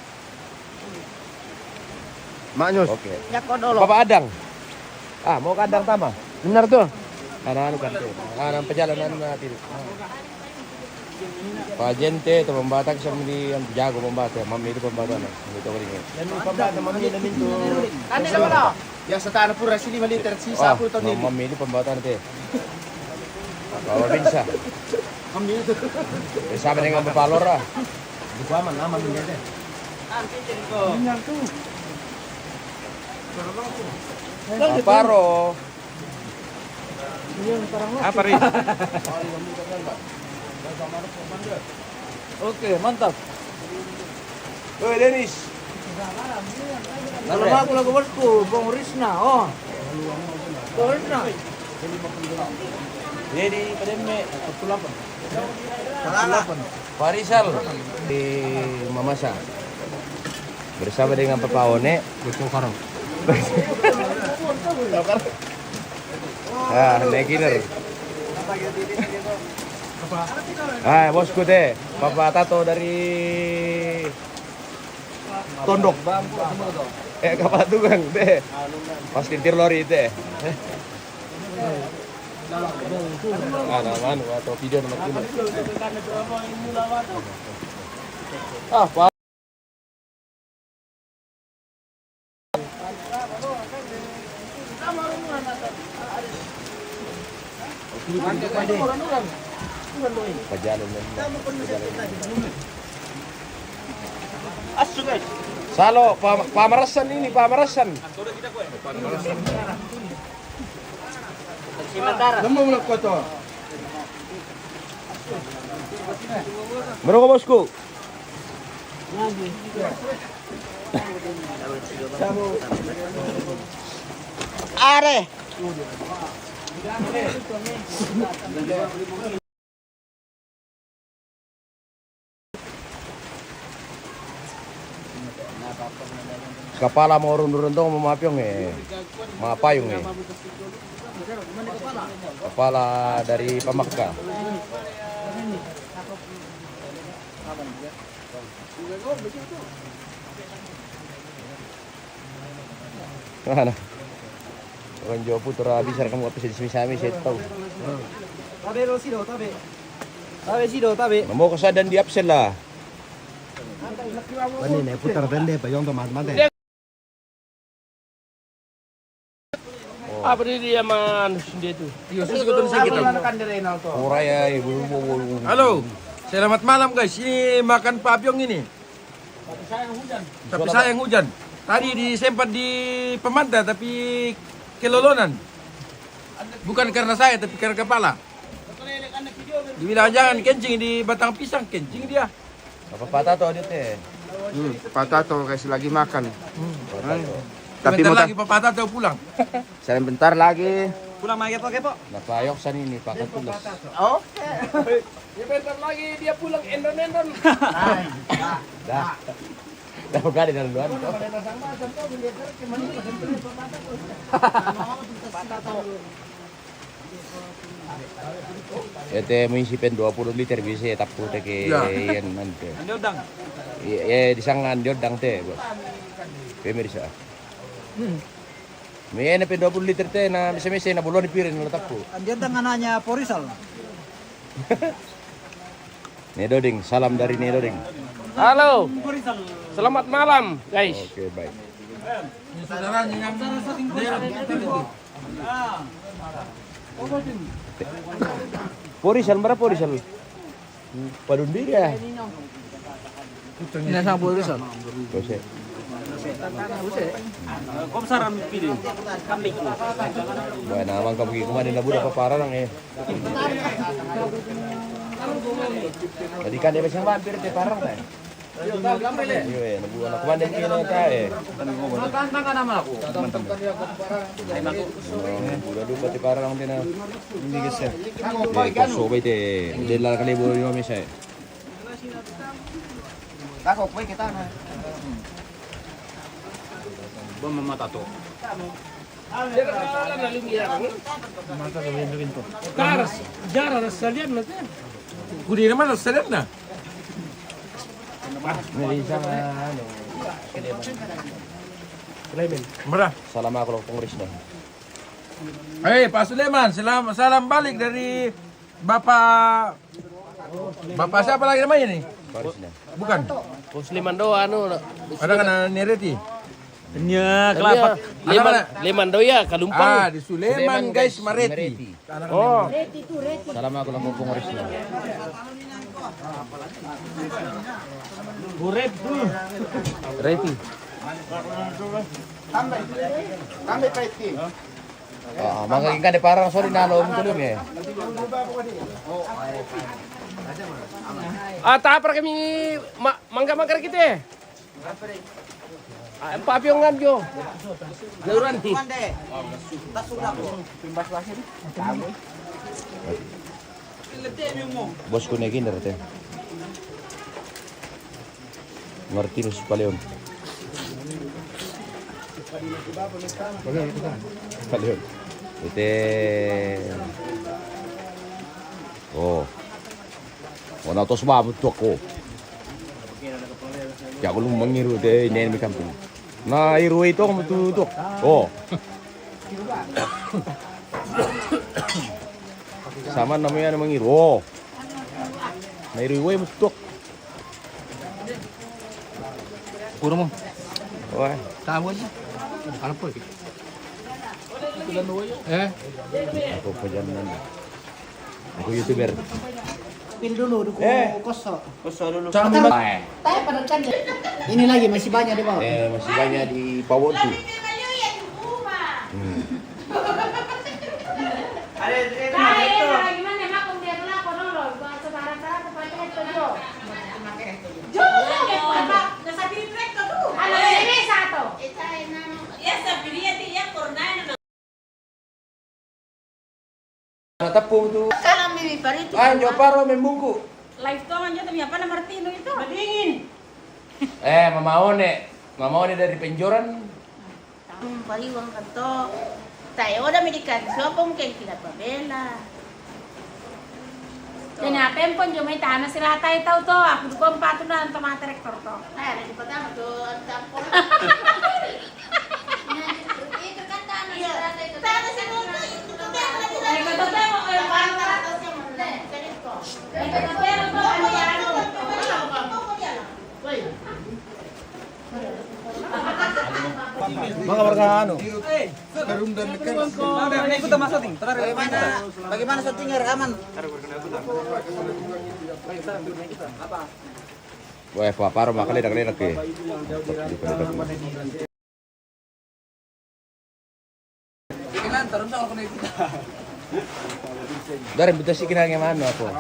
Maknyus. Oke. Bapak Adang. Ah, mau ke Adang Tama. Benar tuh. Anak-anak kan tuh. Anak perjalanan nanti. Pak Jente itu pembatak sama di yang jago pembatak. Mami itu pembatak. Itu keringin. Dan pembatas mami dan itu. Ano na wala? Yang setara pura sini maliter sisa pura tahun ini. Mami itu pembatak nanti. Bawa bisa. Mami itu. Bersama dengan Bapak Lora. Aman, aman ini. Paro. Apa rin? Oke, mantap. Oi, Denis. Kalau aku lagu bosku, Bang Risna. Oh. Bang Risna. Jadi, Pademe. Farisal di Mamasa. Bersama dengan Papa One. Ah, Neginer. Ah, bosku teh, Bapak Tato dari Tondok. Kapal tukang teh. Pas kintir lori teh. Mana atau video nomor 5. Ah, Pak. Perjalanan. Salo, pamerasan ini, pamerasan. Mereka bosku. Are. Kepala mau rundur-rundur mau mapyong mapayung Kepala dari Pamakka. Mana? Orang Jawa Putra bisa kamu apa sih sami saya tahu. Tabe. Mau kesadan di absen lah. Ini nih putar bende pa yung teman-teman. Apa dia man dia itu? Uraya ibu. Halo, selamat malam guys. Ini makan papyong ini. Tapi sayang hujan. Tadi disempat di Pemanta tapi kelolonan. Bukan karena saya tapi karena kepala. Dibilang jangan kencing di batang pisang, kencing dia. Apa patah tuh dia teh? Patah tuh kasih lagi makan. Tapi lagi Pak Tata pulang. Sebentar lagi. Pulang mga kepo-kepo. Napayok sa nini, pakatulas. Okay. Bentar lagi dia pulang endon-endon. Dah. Dah bukan di dalam luar. Ete mengisipen 20 liter bisa tapu teke yan nanti. Andi udang. Di sangan diodang teh, Bos. Pemirsa. May na 20 liter teh na misa-misa na bulon ipirin na tapu. Andi udang anaknya Porisal. Nedoding, salam dari Nedoding. Halo. Selamat malam, guys. Oke, baik. Saudaranya yang daerah kita itu. Porisal, berapa Porisal? Padun dia. Ini sang Porisal. Bose. Kom saran pilih. Kambing. Wah, namang kamu kemarin na budak papara lang eh. Tadi kan dia besang vampir teh parang teh. Iya, nabu anak kemarin kena teh. Tantang ka naman ako. Budak dulu teh parang teh na. Hindi kasi. Sobay teh. Hindi lang kalibo yo misa. Takok boy kita na. Bom mamatato. Caras, jarang sekalian nanti. Kudi naman ang salat na. May isang ano. Mara. Salam ako lang Kongres na. Hey, Pak Suleman, salam balik dari Bapak siapa lagi namanya nih? Paris na. Bukan. Musliman do anu. Ada kan Nereti? Nya kelapa. Leman do ya kalumpang. Di Suleman guys, Mareti. Oh. Salam ako lang Kongres na. Reti. Tambay preti. Magiging ka de parang sorry na loob tulong eh. Tapar kami mangga-mangga kita. Papyong ngadyo. Gauran ti. Mande. Tasudak ko. Bos ko na kinder teh. Martinus Paleon. Paleon. Ite. Oh. Wala to sumabot to ako. Kaya ko lang mangiru de ini may kampung. Na iru ito ako matutok. Oh. Sama namanya mangiru. Oh. Na iru ay matutok. Puro mo. Wah. Tawon niya. Ano po? Ako pa dyan na. Ako YouTuber. Pil dulu, duku koso. Tayo panagkan. Ini lagi masih banyak di bawah. Masih banyak di Pawon tuh. Gimana mak kung dia na ko no sa para-para sa pati ito jo. Jo, nasa direct to. Ano ini satu? Yes, sabihin dia corner. Natapong tuh. Kala mi parito. Ay, yo paro may mungku. Live to man dito pa na Martino ito. Madingin. Mamaone dari penjoran. Pariwang kanto. Tayo na medikan. So pong kay kinapabela. Tinapem po yung may tanas sila tayo tao to. Ako ko ang pato na ang tama direktor to. Ay, hindi pa tama to. Ang tampo. Ito kanta na sila tayo. Tayo sa mundo. Ay, katotemo ko yung para to sa mundo. Ganito. Ay, katotemo ko ang mayano. Mga warga ano? Bagaimana syutingnya rekaman? Wah, paparo makalidak-lidak eh. Dari buta sih kena yang mana aku?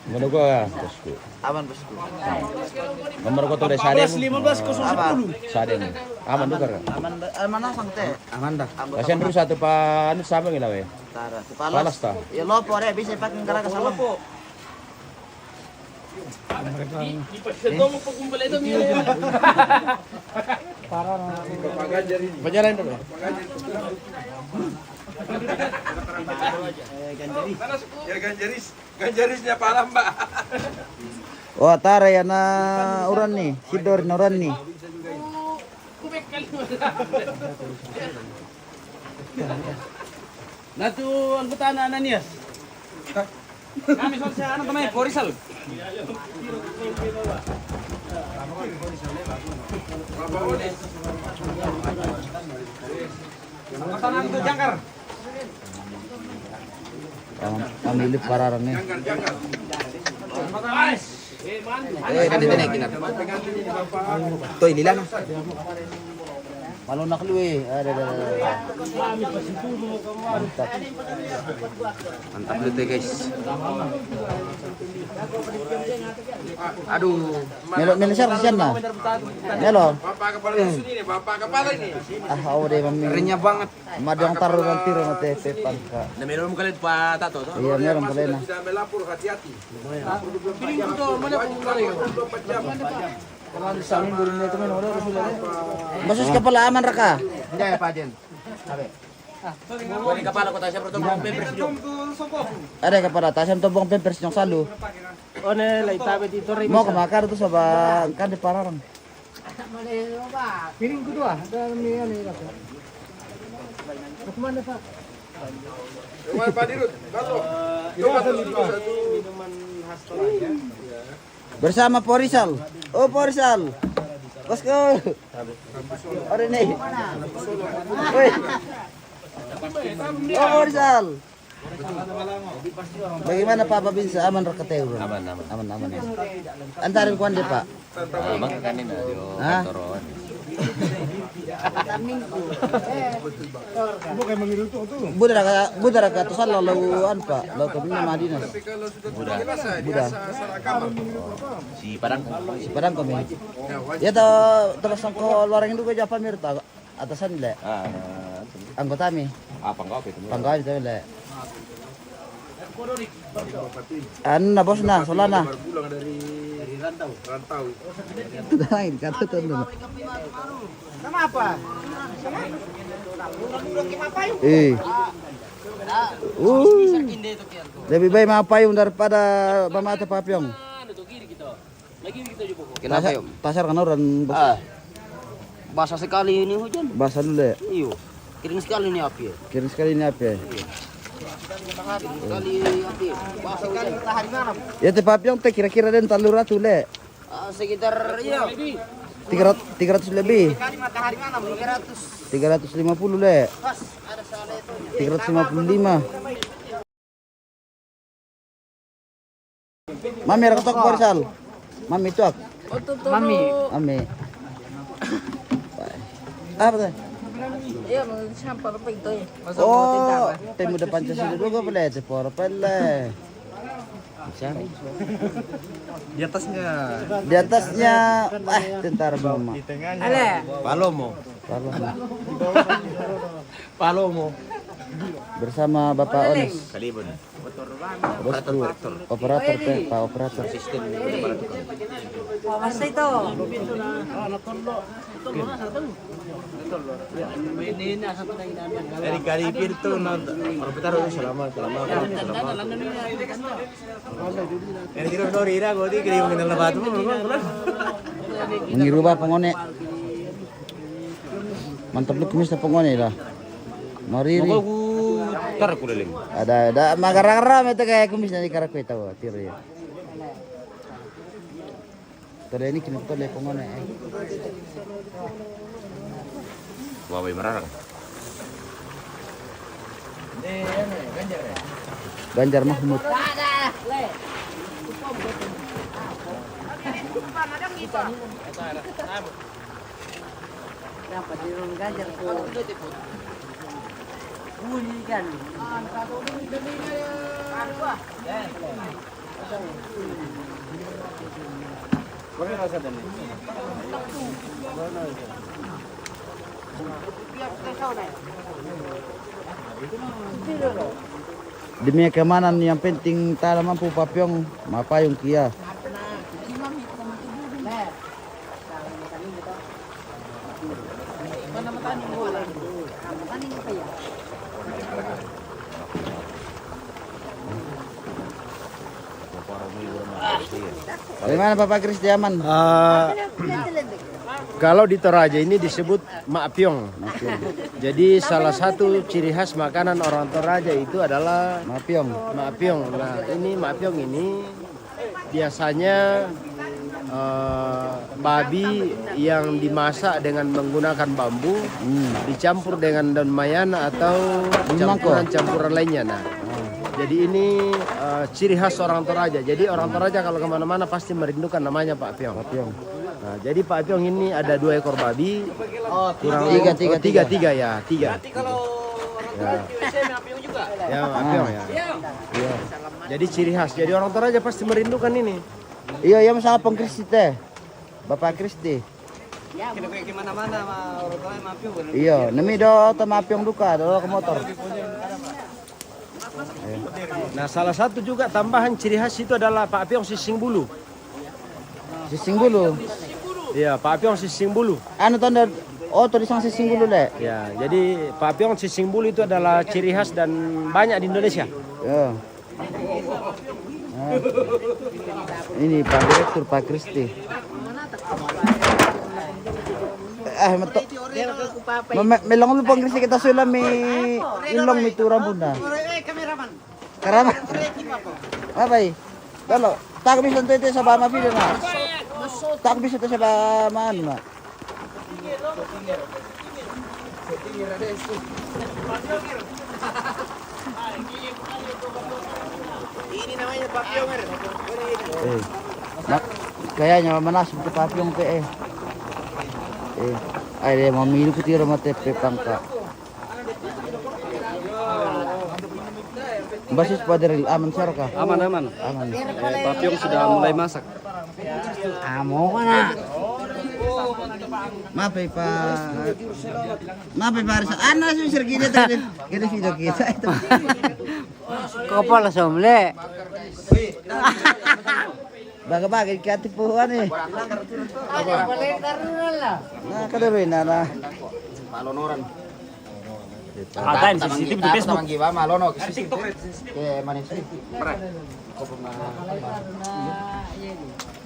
Mana gua bosku. Aman bosku. Nomor gua tuh dari Sadeng. 15 Sadeng. Aman juga kan? Aman sang teh. Aman dah. Kasihan dulu satu pan sama gila we. Tara. Palas ta. Ya lopo re bisa pakai gara ka salam. Pajaran dulu. Ya ganjarisnya parah mbak. Oh, tara ya na uran nih, sidor na uran nih. Nah tuh anggota Ananias. Kami soal ano namanya Porisal. Pasangan itu jangkar. Pamilip pararang nih. Ganti na kinar. Toy nila no. Malunak lu eh. Ada. Mantap. Mantap lu tuh guys. Aduh. Melo share siyan na. Melo. Bapak kepala sini nih, bapak kepala ini. Ah, oh deh mami. Kerennya banget. Madang taruh ng tiro na te pepan ka. Na meron mo kalit pa tato to. Iya, meron pala na. Sudah melapor, hati-hati. Piling ko mana po kayo. Basos ka pala aman ra ka. Hindi pa din. Sabi. Wala kapala ko tayo sa protong papers nyo. Ada ka pala tasam to bong papers yung salo. One lay tabi dito rin. Mo kamakar to sa ba kan di pararang. Piling ko doa. Dami ano ito. Kumana pa. Rumah Pak Dirut, Bato. Minuman khas Toraja. Bersama Porisal. Oh Porisal. Bosku. Ore nih. Woi. Oh Porisal. Bagaimana Pak Babinsa? Aman rakateu? Aman ya. Antarin kuan deh Pak. Bang kanin ayo Hah? kantoron. Budara ka to sa laluan Pak. Lalu kami na Madinas. Tapi kalau sudah terbiasa, dia seragam. Si Padang. Padang kami. Ya to terus ko loreng itu aja pamir ta atasan le. Anggota mi. Apa enggak itu? Pangkain itu le. Na bos na, solana. Baru pulang dari rantau. Lain kata tuh. Sama apa? Lebih baik mapayung daripada pamata papyong. Kenapa yun? Pasar kan orang Basah sekali ini hujan. basah dulu ya. Iyo. Kering sekali ini api. Kira sekali ini apa ya? Sekali api. Basah hujan. Ya te papyong te kira-kira den talura tuh le. Sekitar iya. 300 lebih. Kali matahari mana 300. 350 le. Pas ada salah itu. 355. Mami rakotok Porisal. Mami tuak. Mami. Apa tuh? Iya, sampah apa itu ya? Oh, temu depan Pancasila juga pala ito por pala. Di atasnya. Di atasnya tentara mama. Ale, Palomo. Palomo. Bersama Bapak Onis. Kalibon. Bosku, operator teh, Pak operator. Sistem masa itu. dari Kalibon itu operator selama. Ini kira story ira godi kirim kenal batu. Mengirubah pengone. Mantap lu kumis na pengone lah. Mariri. Tar kuliling. Ada magarang-ram itu kayak kumis na ikara ko ito, tiro ya. Tore ini kini tole pengone. Wawai merarang. Ganjar Mahmud. Dapat di rumah Ganjar ko. bunyikan. Demi keamanan yang penting tanaman pu papyong mapayong kia. Bagaimana Bapak Kristi aman? Kalau di Toraja ini disebut mapiong. Jadi salah satu ciri khas makanan orang Toraja itu adalah Mapiong. mapiong. Nah, ini mapiong ini biasanya babi yang dimasak dengan menggunakan bambu, dicampur dengan daun mayana atau campuran lainnya. Nah, jadi ini ciri khas orang Toraja. Jadi orang Toraja kalau kemana-mana pasti merindukan namanya Pak Piong. Nah, jadi Pak Piong ini ada 2 ekor babi. Tiga ya. Berarti kalau orang Toraja biasanya Mapiong juga. Ya, Pak Piong ya. Iya. Jadi ciri khas. Jadi orang Toraja pasti merindukan ini. Iya, ya masalah Kristi teh. Bapak Kristi. Kita kayak gimana-mana sama orang Toraja Mapiong. Iya, nemi do Mapiong duka, do ke motor. Nah, salah satu juga tambahan ciri khas itu adalah Pak Piong sising bulu. Sising bulu. Iya, Pak Piong sising bulu. Anu tanda tulisan sising bulu le. Ya, jadi Pak Piong sising bulu itu adalah ciri khas dan banyak di Indonesia. Ya. Ini Pak Direktur Pak Kristi. Melong lu Pak Kristi kita sulam ilong mi turang bunda. Karama. Apa ini? Kalau tak bisa itu sa bama video na. Tak bisa itu sa bama ano na. Ini namanya Papiong. Kayaknya manasib ke Papiong pe ay dia mamili ko tira matepe pangka. Basis Paderil aman sarka. Aman. Papiong sudah mulai masak. Amo ka na. Mapay pa Risa. Ano yung sir gina tayo? Gina video kita ito. Kapal somle. Baga-baga katipuan eh. Nakadaroy na. Malonoran. Ada yang sensitif di Facebook. Giba malono ke manis.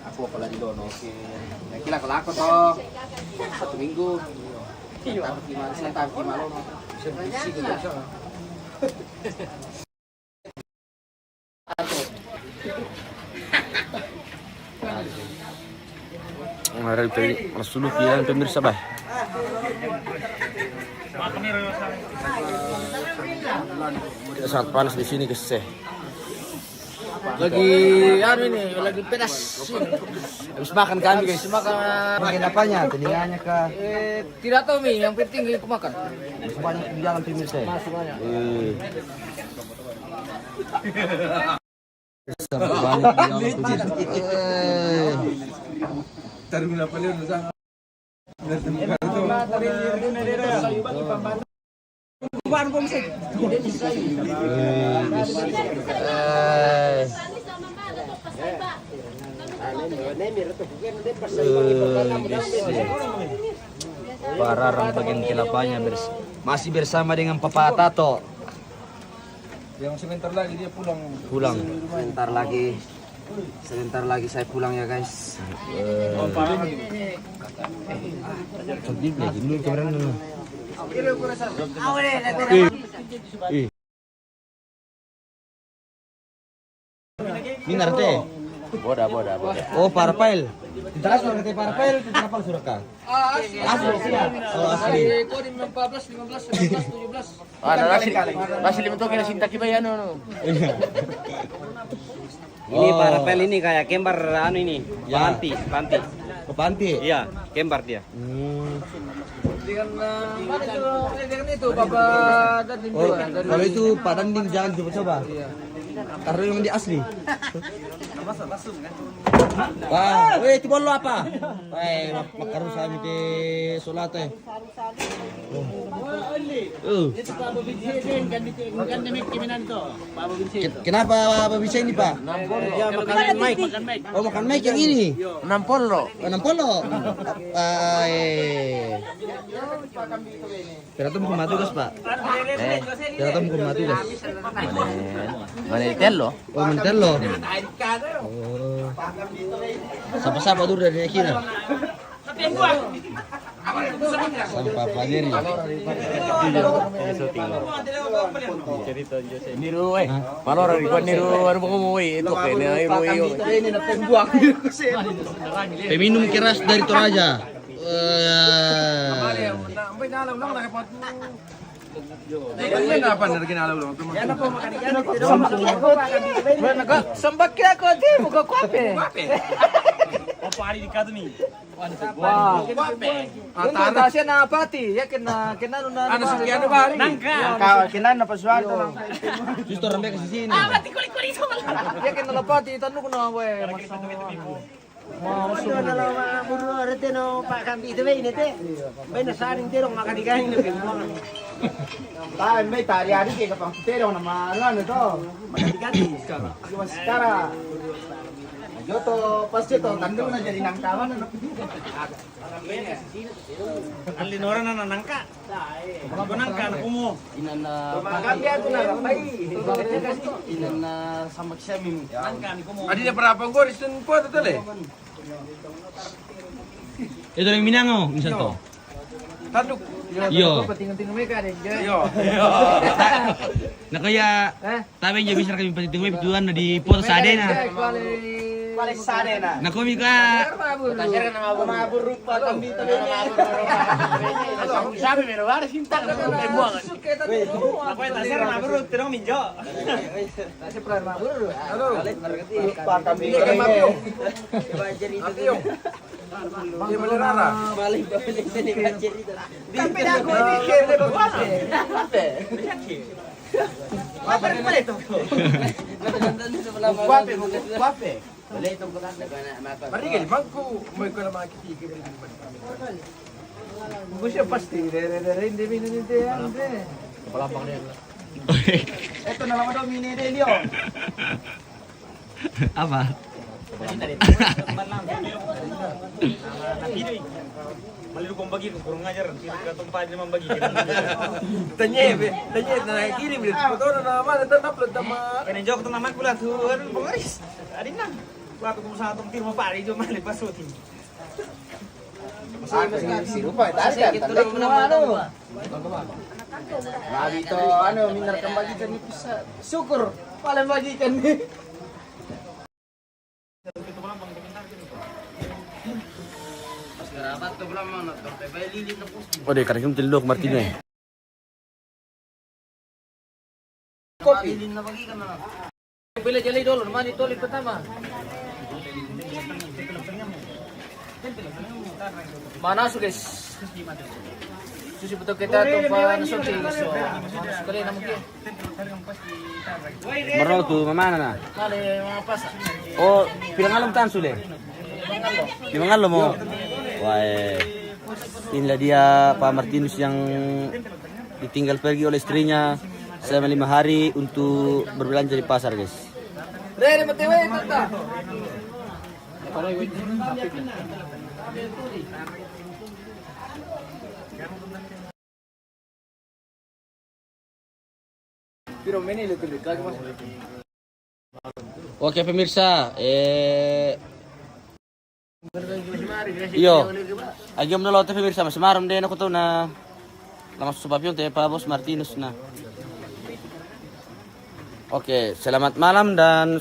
Ako pala di dono ke kila kala ako to 1 minggu. Tapos gimana sih tapi malono. Hari tadi Rasulullah kian pemirsa bah. Sangat panas di sini guys. Lagi lagi pedas. Habis makan kami guys, makan apanya? Telinganya kah? Tidak tahu Mi, yang penting aku makan. Masih banyak di jalan pemirsa. Masih banyak. Pararang bagian kelapanya masih bersama dengan Papa Tato. Yang sebentar lagi dia pulang. Sebentar lagi saya pulang ya guys. Minar teh. Boda. Oh, parpail. Tidak sudah teh parpail, kenapa sudah kah? Asli siap. Oh, asli. Kode 14, 15, 16, 17. Masih 5 tahun cinta kita ya no. Ini parapel ini kayak kembar anu ini. Ya. Panti. Ke panti. Iya, kembar dia. itu Bapak Dandim Oh, juga dari kalau itu Pak Dandim jangan coba-coba. Karena yang di asli. Wah, weh itu bolu apa? Wah, makaru sa amin di solat eh. Kenapa babisa ini Pak? Oh makan mic yang ini. 60. 60. Pero tuh mau tugas Pak. Pero tuh mau tugas. Manitelo. Oh Mantello. Oh. Sapa-sapa dulu dari akhirnya. Sampai Pak Jerry. Niru malor igual niru ano mo umuwi ito kay na imuwi. Peminum keras dari Toraja. Sambak kira ko di mo ka kwape. Wah. Ano ta siya na pati? Ya kena na. Ano sa kiyano ba? Kinan na pasuan to lang. Justo ramai ke sini. Ya kena na pati tanong ko na we. May tari ari kay kapang pero na ano to. Mas kara. Joto pasti to tandung na jadi nangkawan na. Ang linoran na nanangka. Nangka na kumo. Magambia ko na rapay. Inana sama siya min. Adi na para pang goris nun po ito tali. Ito yung Minango, minsan to. Taduk. Yo. Patingin-tingin mo ka rin. Yo. Na kaya tabi niya bisa kami patitingin tuan na di foto sa na. Wala sa na. Na kumi ka. Tasir ka na maburu pa kami to Sabi pero wala sinta ka na buang. Ako yung tasir na bro, tinong minjo. Kasi plan maburo. Pa kami. Hindi malarara. Tapi na ako ini kere ko kwape. Apa rin pala ito? Guwape mo, guwape. Marigil, magku. May ko na makikita. Busya pasti. Hindi minuninte yan. Ito na naman daw mini-relyo. Apa? Maliru kong bagi, kung kurang ngajar, katumpad naman bagi. Tanya na nakikirim din. Ito na naman, upload na mga... Kaya joke to naman pula, tuhan, pangaris. Adin lang. Waktu kung sa atong tiro pari, jo mali pasutin. Sirupa, taas kan? Tanda mo naman ano. Mabi to, ano, minar kang bagikan ni Pisa. Syukur, palang bagikan ni. Oh, deh, karena kita teluk Martinez. Kopi. Bila jalay dolo, naman ito ulit pertama. Mana su guys? Susi betul kita tuh pa nasuti so. Sekali na mungkin. Baru tuh mana na? Kali mga pas. Oh, pilang alam tan sule. Limang alam mo. Wah, inilah dia Pak Martinus yang ditinggal pergi oleh istrinya selama 5 hari untuk berbelanja di pasar, guys. Re, matewe tata. Oke pemirsa, iyo, agam na lote pemirsa, mas maram din ako to na langsung supapyon tayo pa Bos Martinus na. Oke, selamat malam dan